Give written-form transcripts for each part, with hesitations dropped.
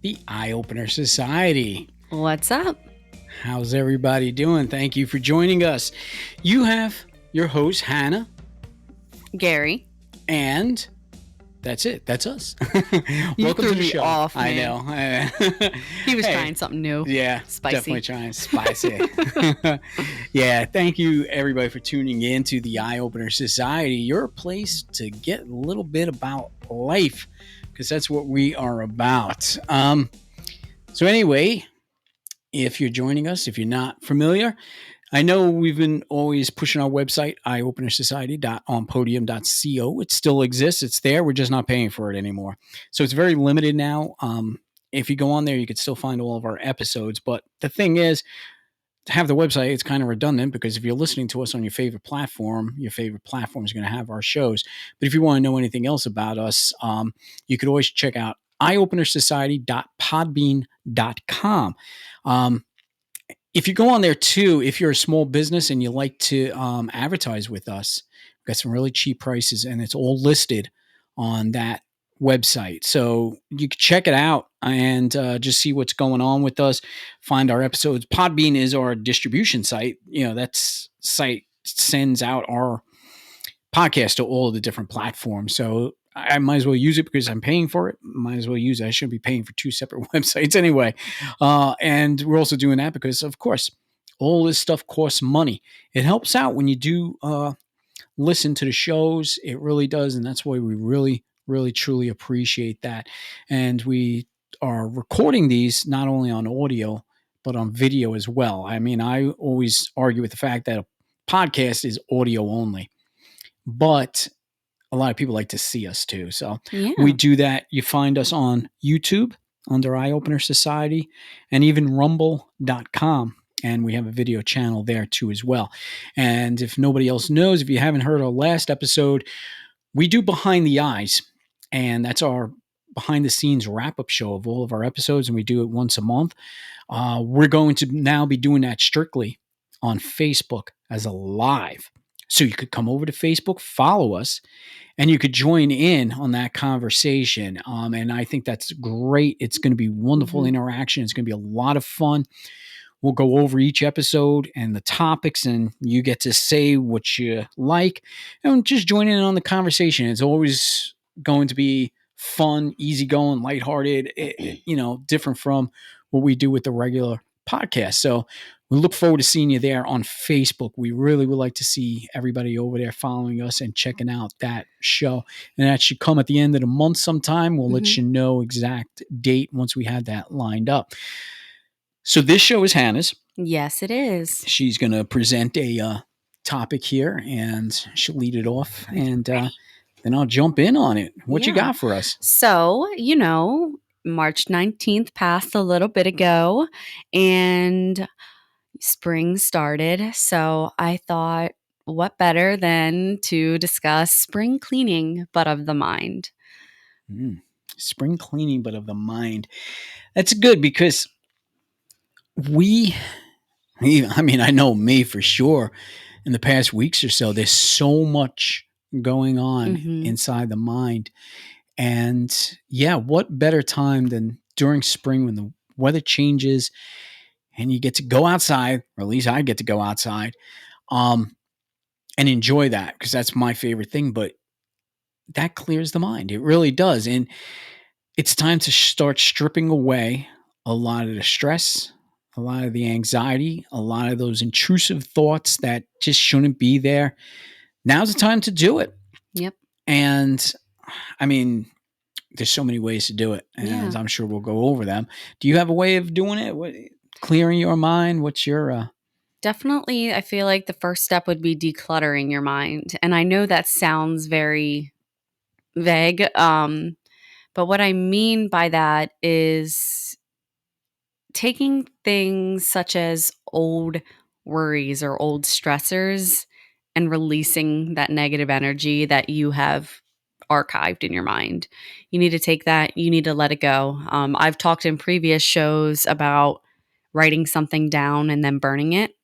the Eye Opener Society. What's up? How's everybody doing? Thank you for joining us. You have your host, Hannah, Gary. and that's it. That's us. You Welcome threw to the me show. off, I man. know. He was Hey, trying something new. yeah, Spicy. definitely trying spicy. Yeah, thank you everybody for tuning in to the Eye Opener Society, your place to get a little bit about life, because that's what we are about. So anyway, if you're joining us, if you're not familiar, I know we've been always pushing our website, eyeopenersociety.onpodium.co. It still exists. It's there. We're just not paying for it anymore. So it's very limited now. If you go on there, you could still find all of our episodes. But the thing is, to have the website, it's kind of redundant because if you're listening to us on your favorite platform is going to have our shows. But if you want to know anything else about us, you could always check out eyeopenersociety.podbean.com. If you go on there too, if you're a small business and you like to advertise with us, we've got some really cheap prices and it's all listed on that website. So you can check it out and just see what's going on with us, find our episodes. Podbean is our distribution site. That site sends out our podcast to all of the different platforms. So I might as well use it because I'm paying for it. Might as well use it. I shouldn't be paying for two separate websites anyway. And we're also doing that because, of course, all this stuff costs money. It helps out when you do listen to the shows. It really does. And that's why we really, really, truly appreciate that. And we are recording these not only on audio, but on video as well. I mean, I always argue with the fact that a podcast is audio only, but a lot of people like to see us too. So we do that. You find us on YouTube under Eye Opener Society and even rumble.com. And we have a video channel there too as well. And if nobody else knows, if you haven't heard our last episode, we do Behind the Eyes. And that's our behind the scenes wrap up show of all of our episodes. And we do it once a month. We're going to now be doing that strictly on Facebook as a live. So you could come over to Facebook, follow us, and you could join in on that conversation. And I think that's great. It's going to be wonderful interaction. It's going to be a lot of fun. We'll go over each episode and the topics, and you get to say what you like and just join in on the conversation. It's always going to be fun, easygoing, lighthearted, different from what we do with the regular podcast. So we look forward to seeing you there on Facebook. We really would like to see everybody over there following us and checking out that show. And that should come at the end of the month sometime. We'll let you know exact date once we have that lined up. So this show is Hannah's. Yes, it is. She's going to present a topic here and she'll lead it off. And then I'll jump in on it. What you got for us? So, March 19th passed a little bit ago and spring started. So I thought, what better than to discuss spring cleaning, but of the mind? Spring cleaning, but of the mind. That's good because I know me for sure, in the past weeks or so, there's so much going on inside the mind. And yeah, what better time than during spring when the weather changes and you get to go outside, or at least I get to go outside, and enjoy that because that's my favorite thing. But that clears the mind. It really does. And it's time to start stripping away a lot of the stress, a lot of the anxiety, a lot of those intrusive thoughts that just shouldn't be there. Now's the time to do it. Yep. And I mean, there's so many ways to do it, and I'm sure we'll go over them. Do you have a way of doing it? Clearing your mind? What's your Definitely, I feel like the first step would be decluttering your mind. And I know that sounds very vague, but what I mean by that is taking things such as old worries or old stressors and releasing that negative energy that you have archived in your mind. You need to take that, you need to let it go. I've talked in previous shows about writing something down and then burning it.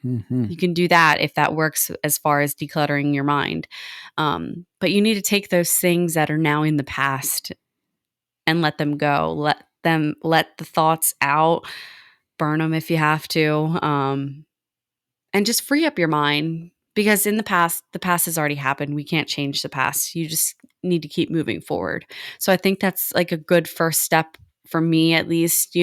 You can do that if that works as far as decluttering your mind. But you need to take those things that are now in the past and let them go. let the thoughts out, burn them if you have to, and just free up your mind because in the past has already happened. We can't change the past. You just need to keep moving forward. So I think that's like a good first step for me, at least.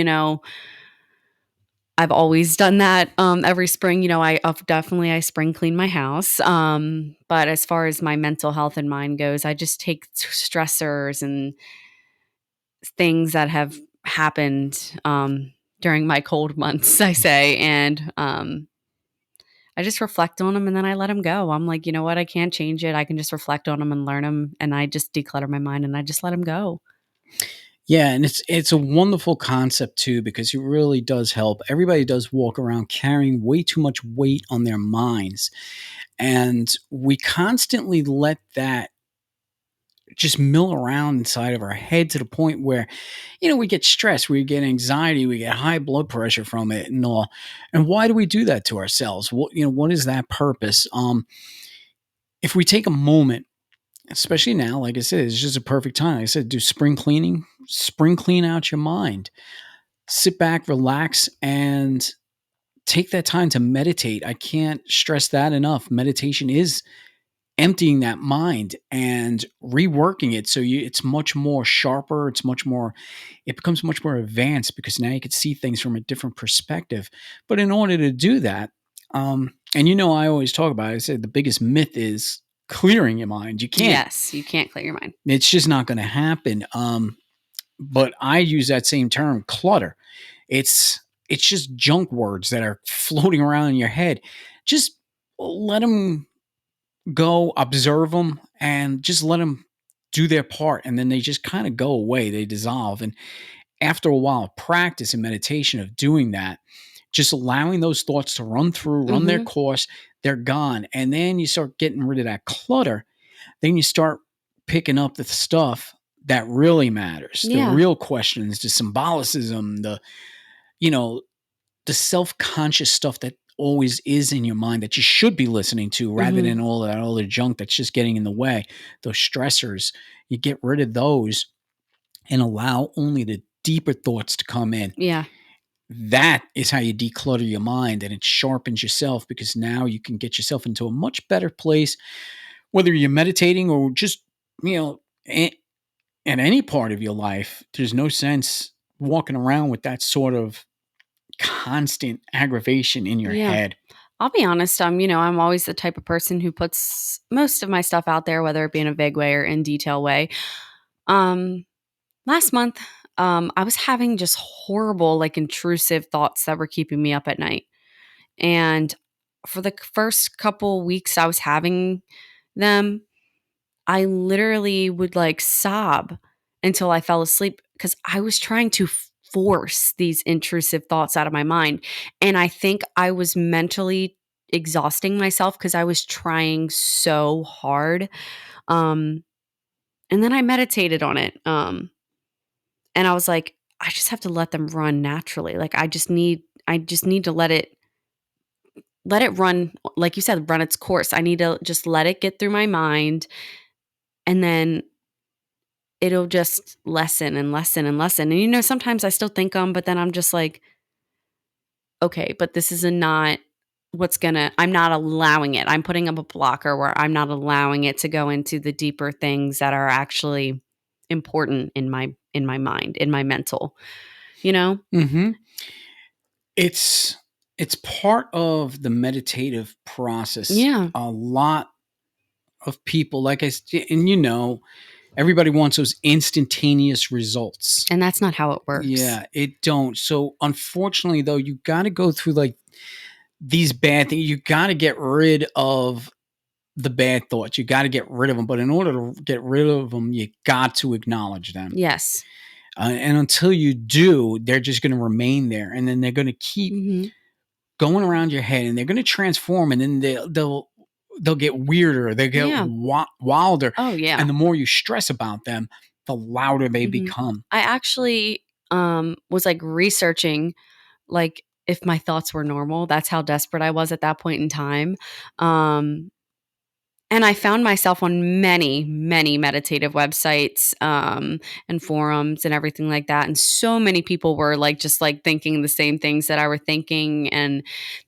I've always done that every spring. I spring clean my house. But as far as my mental health and mind goes, I just take stressors and things that have happened during my cold months, I say, and I just reflect on them and then I let them go. I'm like, you know what? I can't change it. I can just reflect on them and learn them, and I just declutter my mind and I just let them go. Yeah, and it's a wonderful concept too because it really does help. Everybody does walk around carrying way too much weight on their minds, and we constantly let that just mill around inside of our head to the point where we get stressed, we get anxiety, we get high blood pressure from it and all. And why do we do that to ourselves? What is that purpose? If we take a moment, especially now, like I said, it's just a perfect time. Like I said, do spring cleaning, spring clean out your mind, sit back, relax, and take that time to meditate. I can't stress that enough. Meditation is emptying that mind and reworking it so it's much more sharper. It becomes much more advanced because now you can see things from a different perspective. But in order to do that, and I always talk about it, I said the biggest myth is clearing your mind. You can't. Yes, you can't clear your mind. It's just not going to happen. But I use that same term, clutter. It's just junk words that are floating around in your head. Just let them go, observe them, and just let them do their part, and then they just kind of go away. They dissolve, and after a while of practice and meditation of doing that, just allowing those thoughts to run through, run their Mhm. course, they're gone, and then you start getting rid of that clutter. Then you start picking up the stuff that really matters, the Yeah. real questions, the symbolicism, you know the self-conscious stuff that always is in your mind that you should be listening to rather Mhm. than all that other junk that's just getting in the way. Those stressors, you get rid of those and allow only the deeper thoughts to come in. Yeah. That is how you declutter your mind, and it sharpens yourself because now you can get yourself into a much better place, whether you're meditating or just, you know, in any part of your life. There's no sense walking around with that sort of constant aggravation in your Yeah. head. I'll be honest, I'm always the type of person who puts most of my stuff out there, whether it be in a vague way or in detail way. Um, Last month, I was having just horrible, like intrusive thoughts that were keeping me up at night. And for the first couple weeks I was having them, I literally would like sob until I fell asleep because I was trying to force these intrusive thoughts out of my mind. And I think I was mentally exhausting myself because I was trying so hard. Um, and then I meditated on it. And I was like, I just have to let them run naturally. Like I just need to let it run, like you said, run its course. I need to just let it get through my mind, and then it'll just lessen and lessen and lessen. And sometimes I still think them, but then I'm just like, okay, but this is not I'm not allowing it. I'm putting up a blocker where I'm not allowing it to go into the deeper things that are actually important in my mind, in my mental, you know? Mhm. It's it's part of the meditative process. Yeah. A lot of people, like and everybody wants those instantaneous results. And that's not how it works. Yeah, it don't. So unfortunately though, you got to go through like these bad things. You got to get rid of the bad thoughts. You got to get rid of them. But in order to get rid of them, you got to acknowledge them. Yes. And until you do, they're just going to remain there, and then they're going to keep Mhm. going around your head, and they're going to transform, and then they'll get weirder, they get Yeah. wilder, Oh, yeah. and the more you stress about them, the louder they Mhm. become. I actually, was, like, researching, like, if my thoughts were normal. That's how desperate I was at that point in time. Um, And I found myself on many, many meditative websites, and forums and everything like that. And so many people were like, just like thinking the same things that I were thinking. And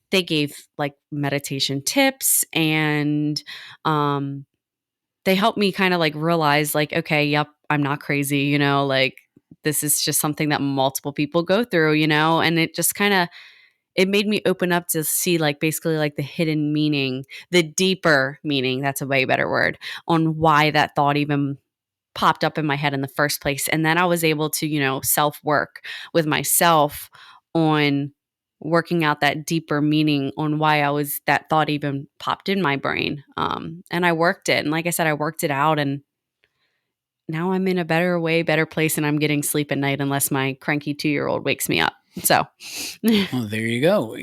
they gave like meditation tips and, um, they helped me kind of like realize like, okay, yep, I'm not crazy, like this is just something that multiple people go through, and it just kind of it made me open up to see like basically like the hidden meaning, the deeper meaning, that's a way better word, on why that thought even popped up in my head in the first place. And then I was able to, self work with myself on working out that deeper meaning on why that thought even popped in my brain. And I worked it. And like I said, I worked it out, and now I'm in a better place, and I'm getting sleep at night unless my cranky 2-year-old wakes me up. So, Well, there you go.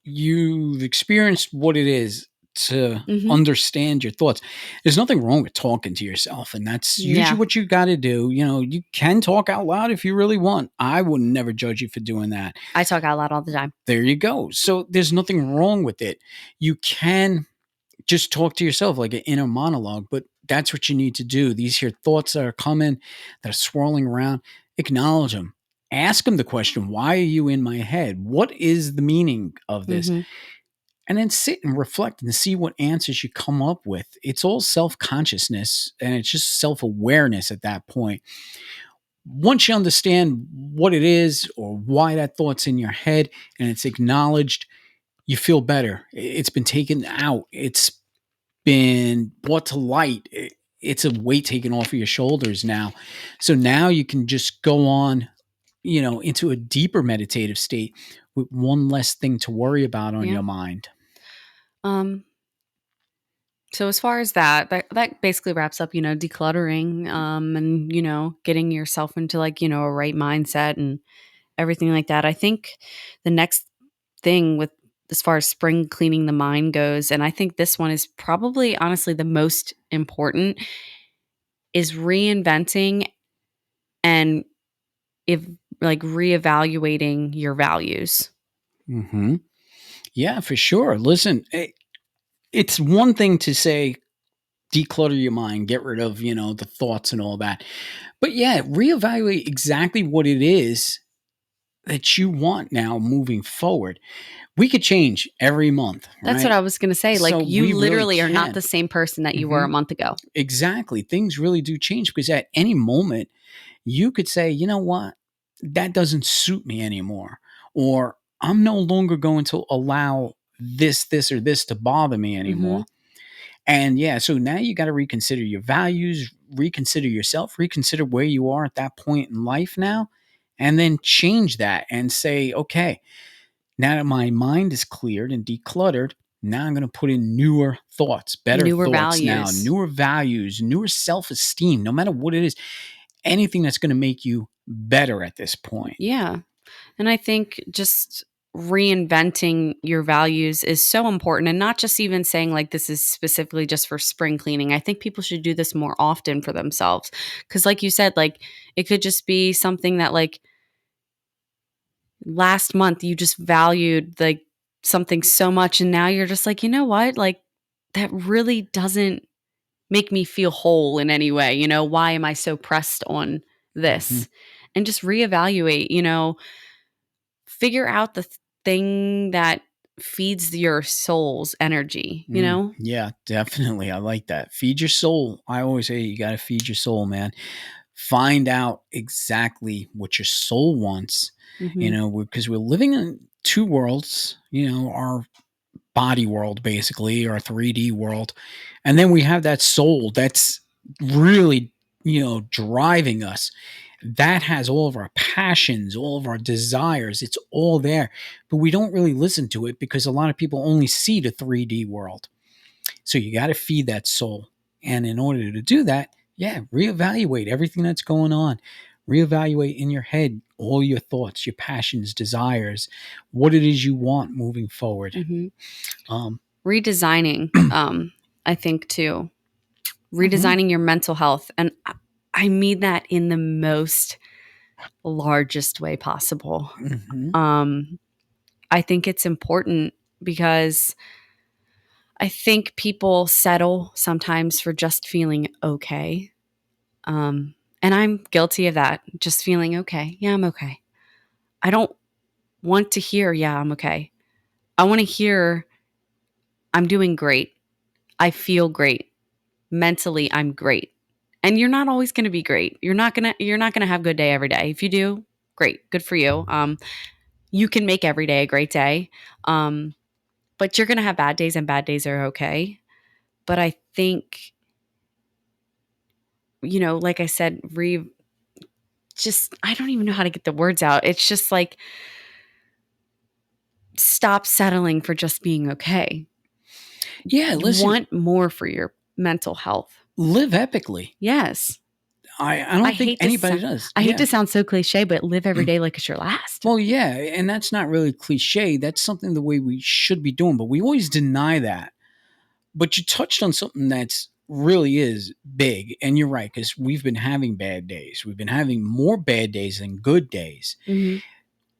You've experienced what it is to mhm. understand your thoughts. There's nothing wrong with talking to yourself, and that's usually Yeah. what you got to do. You can talk out loud if you really want. I would never judge you for doing that. I talk out loud all the time. There you go. So there's nothing wrong with it. You can just talk to yourself like an inner monologue, but that's what you need to do. These here thoughts that are coming, that are swirling around, acknowledge them. Ask them the question, why are you in my head? What is the meaning of this? Mhm. And then sit and reflect and see what answers you come up with. It's all self consciousness and it's just self awareness at that point. Once you understand what it is or why that thought's in your head and it's acknowledged, you feel better. It's been taken out. It's been brought to light. It's a weight taken off of your shoulders now. So now you can just go on, into a deeper meditative state with one less thing to worry about on Yeah. your mind. Um, so as far as that basically wraps up, decluttering, and, getting yourself into like, a right mindset and everything like that. I think the next thing with as far as spring cleaning the mind goes, and I think this one is probably honestly the most important, is reinventing and if like reevaluating your values. Hmm. Yeah, for sure. Listen, it's one thing to say, declutter your mind, get rid of, the thoughts and all that. But yeah, reevaluate exactly what it is that you want now moving forward. We could change every month, That's what right? I was going to say. So Like you we really literally are not can. the same person that you were Hmm. a month ago. Exactly. Things really do change because at any moment you could say, you know what, that doesn't suit me anymore. Or I'm no longer going to allow this, or this to bother me anymore. Mhm. And yeah, so now you got to reconsider your values, reconsider yourself, reconsider where you are at that point in life now, and then change that and say, okay, now that my mind is cleared and decluttered, now I'm going to put in newer thoughts, better Newer thoughts now, values. newer values, newer self esteem, no matter what it is, anything that's going to make you better at this point. Yeah. And I think just reinventing your values is so important, and not just even saying like this is specifically just for spring cleaning. I think people should do this more often for themselves, cuz like you said, like it could just be something that like last month you just valued like something so much, and now you're just like, "You know what? Like that really doesn't make me feel whole in any way. Why am I so pressed on Hmm. this?" And just reevaluate, figure out the thing that feeds your soul's energy, Yeah, definitely. I like that. Feed your soul. I always say you got to feed your soul, man. Find out exactly what your soul wants, Mhm. because we're living in two worlds, our body world, basically, our 3D world. And then we have that soul that's really, driving us. That has all of our passions, all of our desires. It's all there. But we don't really listen to it because a lot of people only see the 3D world. So you got to feed that soul. And in order to do that, yeah, reevaluate everything that's going on. Reevaluate in your head all your thoughts, your passions, desires, what it is you want moving forward. Mhm. Um, Redesigning, I think too. mhm, Redesigning your mental health, and I mean that in the most largest way possible. mhm, Um, I think it's important because I think people settle sometimes for just feeling okay. And I'm guilty of that, just feeling okay. Yeah, I'm okay. I don't want to hear, yeah, I'm okay. I want to hear, I'm doing great. I feel great. Mentally, I'm great. And you're not always going to be great. You're not going to have a good day every day. If you do, great. Good for you. You can make every day a great day. Um, but you're going to have bad days, and bad days are okay. But I think, like I said, just, I don't even know how to get the words out. It's just like, stop settling for just being okay. Yeah, You listen, want more for your mental health. live epically. Yes. I I don't think hate to anybody sound does. I hate Yeah. to sound so cliche, but live every day like it's your last. Well, yeah, and that's not really cliche. That's something the way we should be doing, but we always deny that. But you touched on something that's really is big, and you're right, because we've been having bad days. We've been having more bad days than good days. Mhm.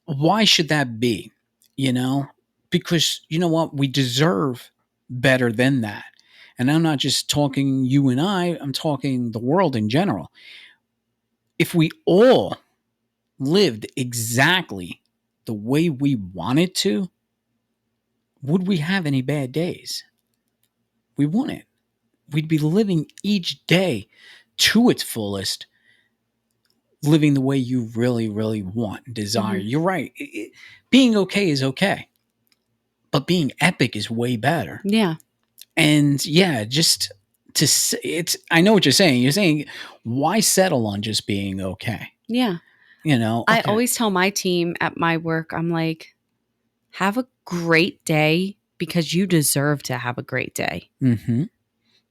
Why should that be? You know, because you know what? We deserve better than that. And I'm not just talking you and I'm talking the world in general. If we all lived exactly the way we wanted to, would we have any bad days? We wouldn't. We'd be living each day to its fullest, living the way you really, really want and desire. Mhm. You're right. Being okay is okay, but being epic is way better. Yeah. And yeah, just to say, I know what you're saying. You're saying, why settle on just being okay? Yeah. I Okay. always tell my team at my work, I'm like, have a great day because you deserve to have a great day. Mm-hmm.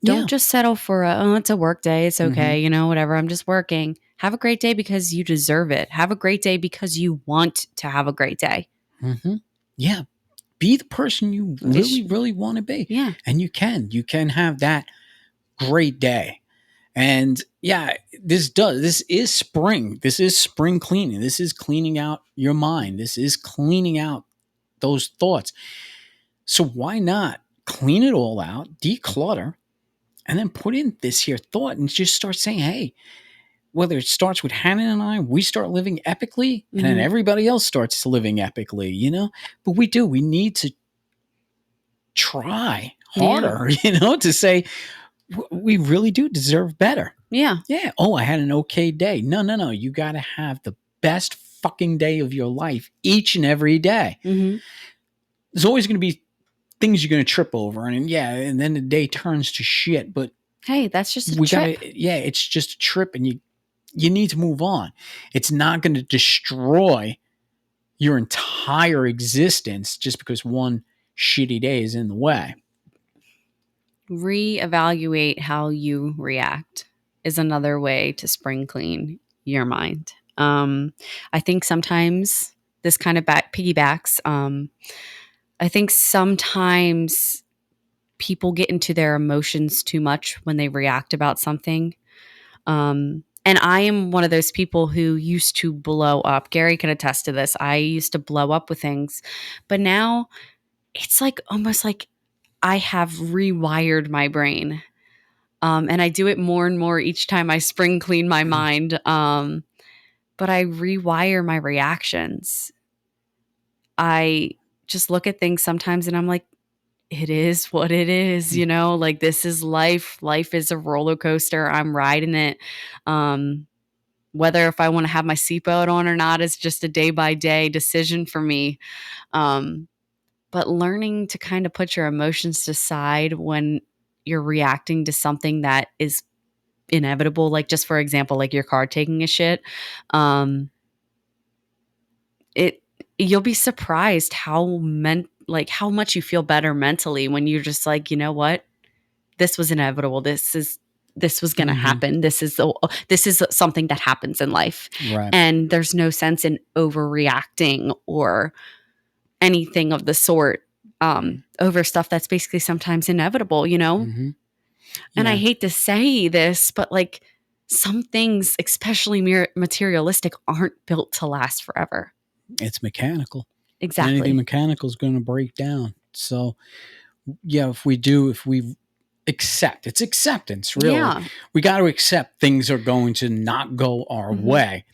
Don't Yeah. just settle for it's a work day. It's Mm-hmm. okay. Whatever. I'm just working. Have a great day because you deserve it. Have a great day because you want to have a great day. Mm-hmm. Yeah. Be the person you It's, really, really want to be. yeah. And you can. You can have that great day. And yeah, this is spring. This is spring cleaning. This is cleaning out your mind. This is cleaning out those thoughts. So why not clean it all out, declutter, and then put in this here thought and just start saying, hey, whether it starts with Hannah and I, we start living epically, and then Mhm. everybody else starts living epically. But we do. We need to try Yeah. harder, to say we really do deserve better. Yeah. Yeah. Oh, I had an okay day. No, no, no. You got to have the best fucking day of your life each and every day. Mhm. There's always going to be things you're going to trip over. And yeah, and then the day turns to shit. But Hey, that's just a we got trip. to, yeah, it's just a trip and you need to move on. It's not going to destroy your entire existence just because one shitty day is in the way. Reevaluate how you react is another way to spring clean your mind. I think sometimes this kind of piggybacks. I think sometimes people get into their emotions too much when they react about something. And I am one of those people who used to blow up. Gary can attest to this. I used to blow up with things, but now it's like almost like I have rewired my brain. And I do it more and more each time I spring clean my mind. But I rewire my reactions. I just look at things sometimes and I'm like, it is what it is, like this is life. Life is a roller coaster. I'm riding it. Whether if I want to have my seatbelt on or not is just a day by day decision for me. Um, but learning to kind of put your emotions aside when you're reacting to something that is inevitable, like just for example, like your car taking a shit, um, it you'll be surprised how much you feel better mentally when you're just like, you know what, this was inevitable. This was going to Mm-hmm. happen. This is something that happens in life, Right. and there's no sense in overreacting or anything of the sort, over stuff that's basically sometimes inevitable. Mm-hmm. And I Yeah. hate to say this, but like some things, especially materialistic, aren't built to last forever. It's mechanical. Anything Exactly. mechanical is going to break down. So yeah, if we accept, it's acceptance, really. Yeah. We got to accept things are going to not go our Mhm. way.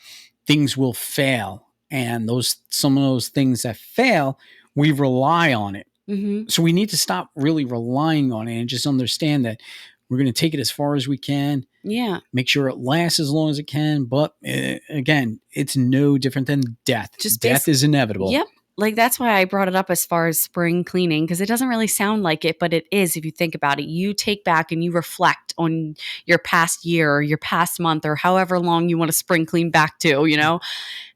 Things will fail. And some of those things that fail, we rely on it. Mhm. So we need to stop really relying on it and just understand that we're going to take it as far as we can, Yeah. make sure it lasts as long as it can. But again, it's no different than death. Just Death basic. is inevitable. Yep. Like, that's why I brought it up as far as spring cleaning, because it doesn't really sound like it, but it is if you think about it. You take back and you reflect on your past year or your past month or however long you want to spring clean back to,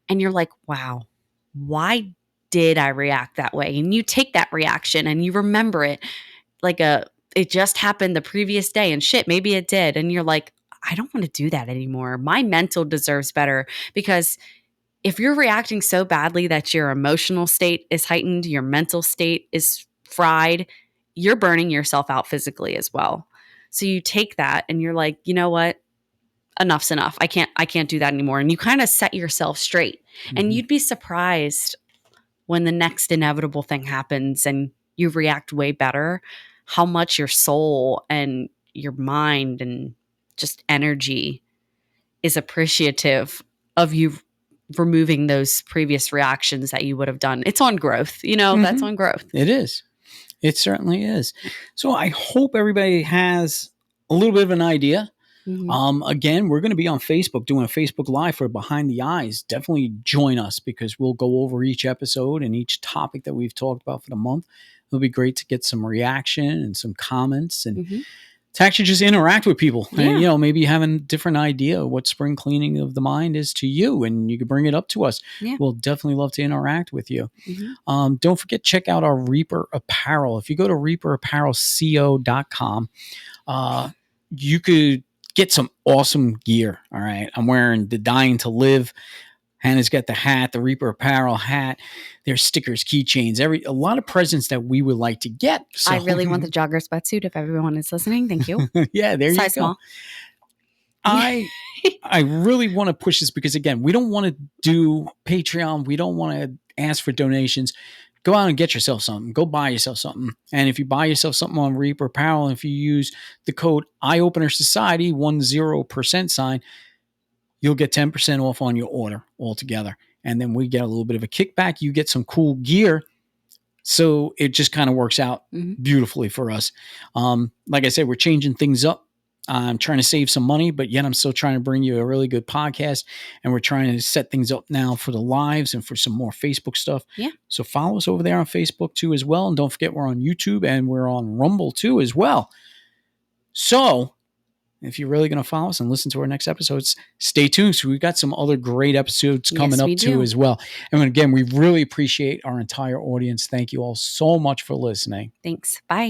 and you're like, wow, why did I react that way? And you take that reaction and you remember it like it just happened the previous day, and shit, maybe it did. And you're like, I don't want to do that anymore. My mental deserves better, because if you're reacting so badly that your emotional state is heightened, your mental state is fried, you're burning yourself out physically as well. So you take that and you're like, you know what? Enough's enough. I can't do that anymore. And you kind of set yourself straight. And Mhm. you'd be surprised when the next inevitable thing happens and you react way better, how much your soul and your mind and just energy is appreciative of you removing those previous reactions that you would have done. It's on growth, that's Mhm. on growth. It is. It certainly is. So I hope everybody has a little bit of an idea. Mhm. Again, we're going to be on Facebook doing a Facebook Live for Behind the Eyes. Definitely join us because we'll go over each episode and each topic that we've talked about for the month. It'll be great to get some reaction and some comments and Mhm. to actually just interact with people. And, Yeah. maybe having a different idea of what spring cleaning of the mind is to you, and you can bring it up to us. Yeah. We'll definitely love to interact with you. Mhm. Don't forget, check out our Reaper Apparel. If you go to reaperapparelco.com, you could get some awesome gear. All right. I'm wearing the Dying to Live. Hannah's got the hat, the Reaper Apparel hat. There's stickers, keychains, a lot of presents that we would like to get. I So really want the jogger sweatsuit if everyone is listening. Thank you. yeah, there you Size go. small. Yeah. I really want to push this because again, we don't want to do Patreon. We don't want to ask for donations. Go out and get yourself something. Go buy yourself something. And if you buy yourself something on Reaper Apparel, if you use the code Eyeopener Society 10% sign, you'll get 10% off on your order altogether. And then we get a little bit of a kickback. You get some cool gear. So it just kind of works out Mhm. beautifully for us. Like I said, we're changing things up. I'm trying to save some money, but yet I'm still trying to bring you a really good podcast. And we're trying to set things up now for the lives and for some more Facebook stuff. Yeah. So follow us over there on Facebook too as well. And don't forget, we're on YouTube and we're on Rumble too as well. So if you're really going to follow us and listen to our next episodes, stay tuned. So we've got some other great episodes coming Yes, we up too do. as well. And again, we really appreciate our entire audience. Thank you all so much for listening. Thanks. Bye.